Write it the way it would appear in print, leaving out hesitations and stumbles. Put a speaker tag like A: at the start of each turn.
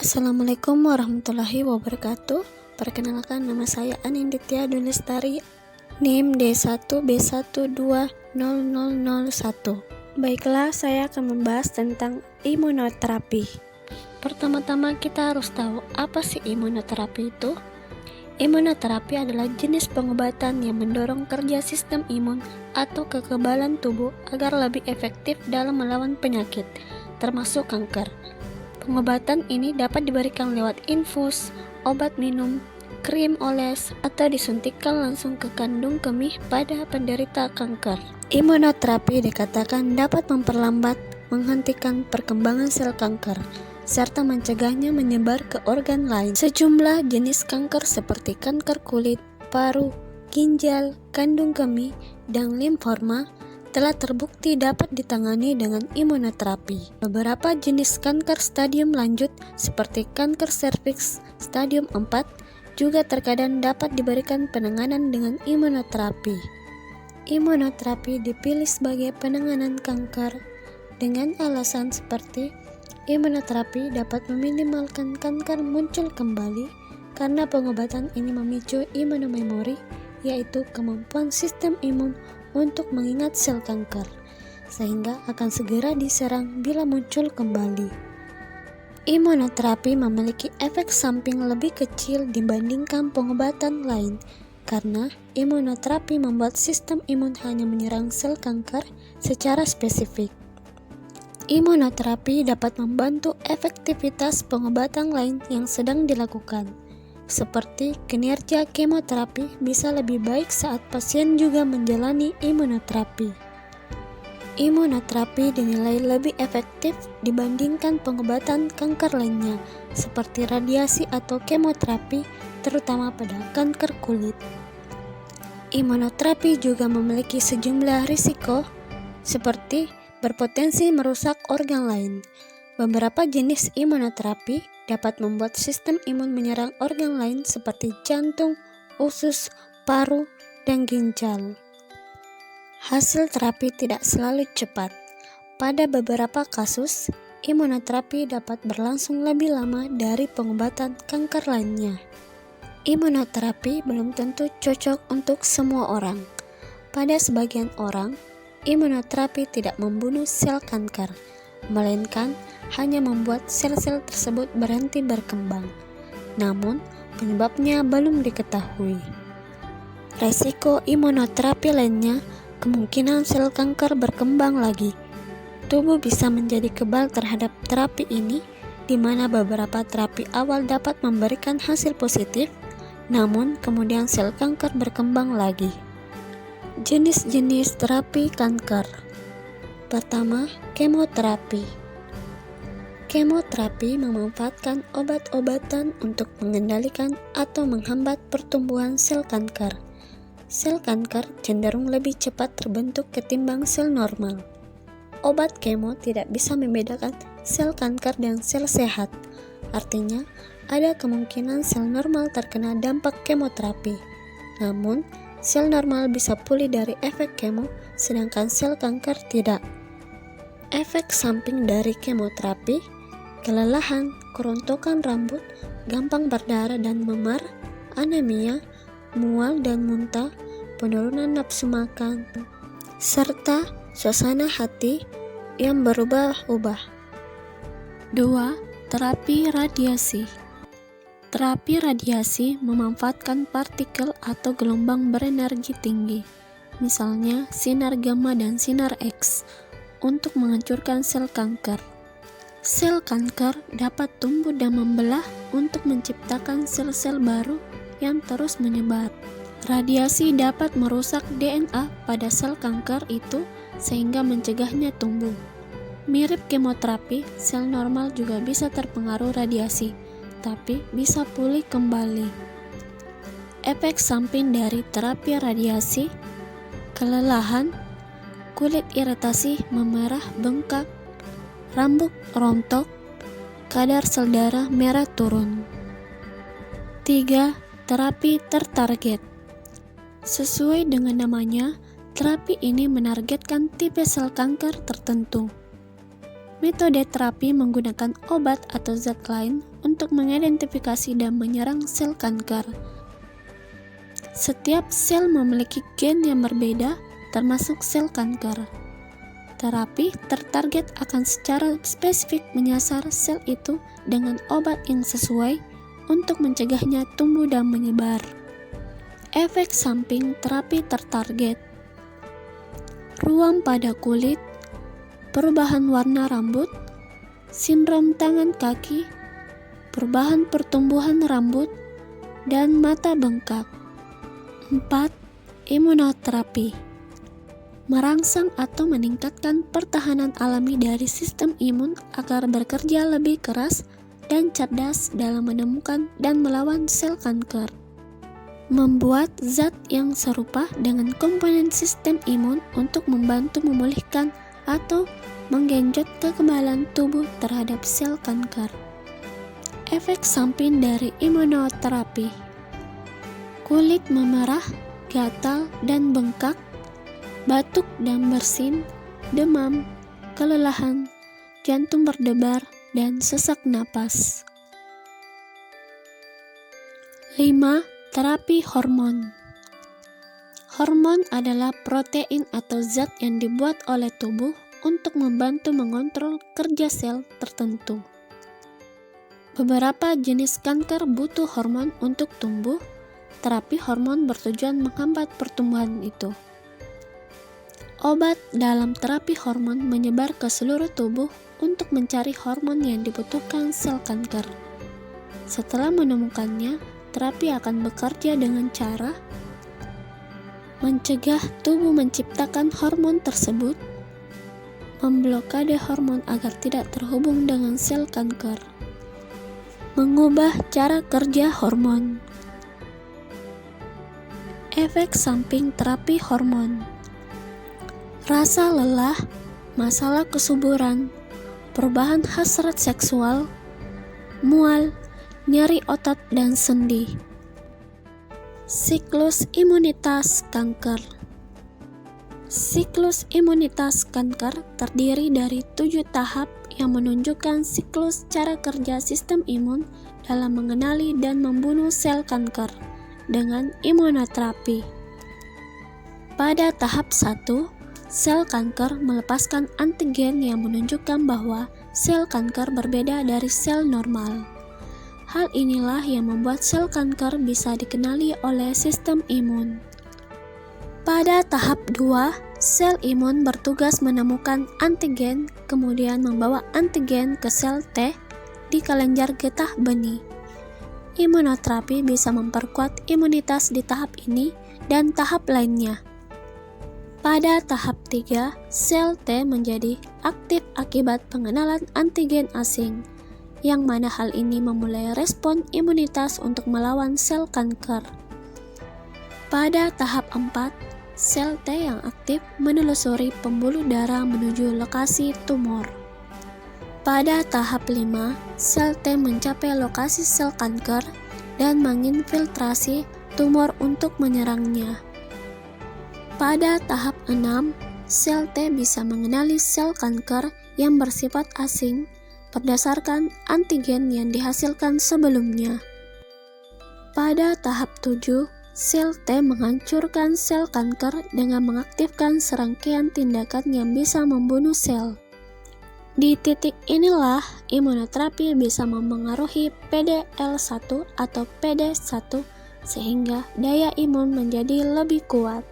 A: Assalamualaikum warahmatullahi wabarakatuh. Perkenalkan, nama saya Aninditya Dunestari, NIM D1B120001. Baiklah, saya akan membahas tentang imunoterapi. Pertama-tama kita harus tahu apa sih imunoterapi itu. Imunoterapi adalah jenis pengobatan yang mendorong kerja sistem imun atau kekebalan tubuh agar lebih efektif dalam melawan penyakit, termasuk kanker. Pengobatan ini dapat diberikan lewat infus, obat minum, krim oles, atau disuntikkan langsung ke kandung kemih pada penderita kanker. Imunoterapi dikatakan dapat memperlambat, menghentikan perkembangan sel kanker, serta mencegahnya menyebar ke organ lain. Sejumlah jenis kanker seperti kanker kulit, paru, ginjal, kandung kemih, dan limfoma telah terbukti dapat ditangani dengan imunoterapi. Beberapa jenis kanker stadium lanjut seperti kanker serviks stadium 4 juga terkadang dapat diberikan penanganan dengan imunoterapi. Imunoterapi dipilih sebagai penanganan kanker dengan alasan seperti imunoterapi dapat meminimalkan kanker muncul kembali karena pengobatan ini memicu imunomemori, yaitu kemampuan sistem imun untuk mengingat sel kanker, sehingga akan segera diserang bila muncul kembali. Imunoterapi memiliki efek samping lebih kecil dibandingkan pengobatan lain, karena imunoterapi membuat sistem imun hanya menyerang sel kanker secara spesifik. Imunoterapi dapat membantu efektivitas pengobatan lain yang sedang dilakukan, seperti kinerja kemoterapi bisa lebih baik saat pasien juga menjalani imunoterapi. Imunoterapi dinilai lebih efektif dibandingkan pengobatan kanker lainnya, seperti radiasi atau kemoterapi, terutama pada kanker kulit. Imunoterapi juga memiliki sejumlah risiko, seperti berpotensi merusak organ lain. Beberapa jenis imunoterapi dapat membuat sistem imun menyerang organ lain seperti jantung, usus, paru, dan ginjal. Hasil terapi tidak selalu cepat. Pada beberapa kasus, imunoterapi dapat berlangsung lebih lama dari pengobatan kanker lainnya. Imunoterapi belum tentu cocok untuk semua orang. Pada sebagian orang, imunoterapi tidak membunuh sel kanker, melainkan hanya membuat sel-sel tersebut berhenti berkembang. Namun, penyebabnya belum diketahui. Resiko imunoterapi lainnya, kemungkinan sel kanker berkembang lagi. Tubuh bisa menjadi kebal terhadap terapi ini, di mana beberapa terapi awal dapat memberikan hasil positif, namun kemudian sel kanker berkembang lagi. Jenis-jenis terapi kanker. Pertama, kemoterapi. Kemoterapi memanfaatkan obat-obatan untuk mengendalikan atau menghambat pertumbuhan sel kanker. Sel kanker cenderung lebih cepat terbentuk ketimbang sel normal. Obat kemo tidak bisa membedakan sel kanker dan sel sehat. Artinya, ada kemungkinan sel normal terkena dampak kemoterapi. Namun, sel normal bisa pulih dari efek kemo, sedangkan sel kanker tidak. Efek samping dari kemoterapi: kelelahan, kerontokan rambut, gampang berdarah dan memar, anemia, mual dan muntah, penurunan nafsu makan, serta suasana hati yang berubah-ubah. 2. Terapi radiasi. Terapi radiasi memanfaatkan partikel atau gelombang berenergi tinggi, misalnya sinar gamma dan sinar X, untuk menghancurkan sel kanker. Sel kanker dapat tumbuh dan membelah untuk menciptakan sel-sel baru yang terus menyebar. Radiasi dapat merusak DNA pada sel kanker itu sehingga mencegahnya tumbuh. Mirip kemoterapi, sel normal juga bisa terpengaruh radiasi, tapi bisa pulih kembali. Efek samping dari terapi radiasi: kelelahan, kulit iritasi, memerah, bengkak, rambut rontok, kadar sel darah merah turun. 3. Terapi tertarget. Sesuai dengan namanya, terapi ini menargetkan tipe sel kanker tertentu. Metode terapi menggunakan obat atau zat lain untuk mengidentifikasi dan menyerang sel kanker. Setiap sel memiliki gen yang berbeda, termasuk sel kanker. Terapi tertarget akan secara spesifik menyasar sel itu dengan obat yang sesuai untuk mencegahnya tumbuh dan menyebar. Efek samping terapi tertarget: ruam pada kulit, perubahan warna rambut, sindrom tangan kaki, perubahan pertumbuhan rambut, dan mata bengkak. 4. Imunoterapi merangsang atau meningkatkan pertahanan alami dari sistem imun agar bekerja lebih keras dan cerdas dalam menemukan dan melawan sel kanker. Membuat zat yang serupa dengan komponen sistem imun untuk membantu memulihkan atau menggenjot kekebalan tubuh terhadap sel kanker. Efek samping dari imunoterapi: kulit memerah, gatal dan bengkak, batuk dan bersin, demam, kelelahan, jantung berdebar, dan sesak napas. 5. Terapi hormon. Hormon adalah protein atau zat yang dibuat oleh tubuh untuk membantu mengontrol kerja sel tertentu. Beberapa jenis kanker butuh hormon untuk tumbuh. Terapi hormon bertujuan menghambat pertumbuhan itu. Obat dalam terapi hormon menyebar ke seluruh tubuh untuk mencari hormon yang dibutuhkan sel kanker. Setelah menemukannya, terapi akan bekerja dengan cara mencegah tubuh menciptakan hormon tersebut, memblokade hormon agar tidak terhubung dengan sel kanker, mengubah cara kerja hormon. Efek samping terapi hormon: rasa lelah, masalah kesuburan, perubahan hasrat seksual, mual, nyeri otot dan sendi. Siklus imunitas kanker. Siklus imunitas kanker terdiri dari 7 tahap yang menunjukkan siklus cara kerja sistem imun dalam mengenali dan membunuh sel kanker dengan imunoterapi. Pada tahap 1, sel kanker melepaskan antigen yang menunjukkan bahwa sel kanker berbeda dari sel normal. Hal inilah yang membuat sel kanker bisa dikenali oleh sistem imun. Pada tahap 2, sel imun bertugas menemukan antigen, kemudian membawa antigen ke sel T di kelenjar getah benih. Imunoterapi bisa memperkuat imunitas di tahap ini dan tahap lainnya. Pada tahap 3, sel T menjadi aktif akibat pengenalan antigen asing, yang mana hal ini memulai respon imunitas untuk melawan sel kanker. Pada tahap 4, sel T yang aktif menelusuri pembuluh darah menuju lokasi tumor. Pada tahap 5, sel T mencapai lokasi sel kanker dan menginfiltrasi tumor untuk menyerangnya. Pada tahap 6, sel T bisa mengenali sel kanker yang bersifat asing berdasarkan antigen yang dihasilkan sebelumnya. Pada tahap 7, sel T menghancurkan sel kanker dengan mengaktifkan serangkaian tindakan yang bisa membunuh sel. Di titik inilah imunoterapi bisa memengaruhi PD-L1 atau PD1 sehingga daya imun menjadi lebih kuat.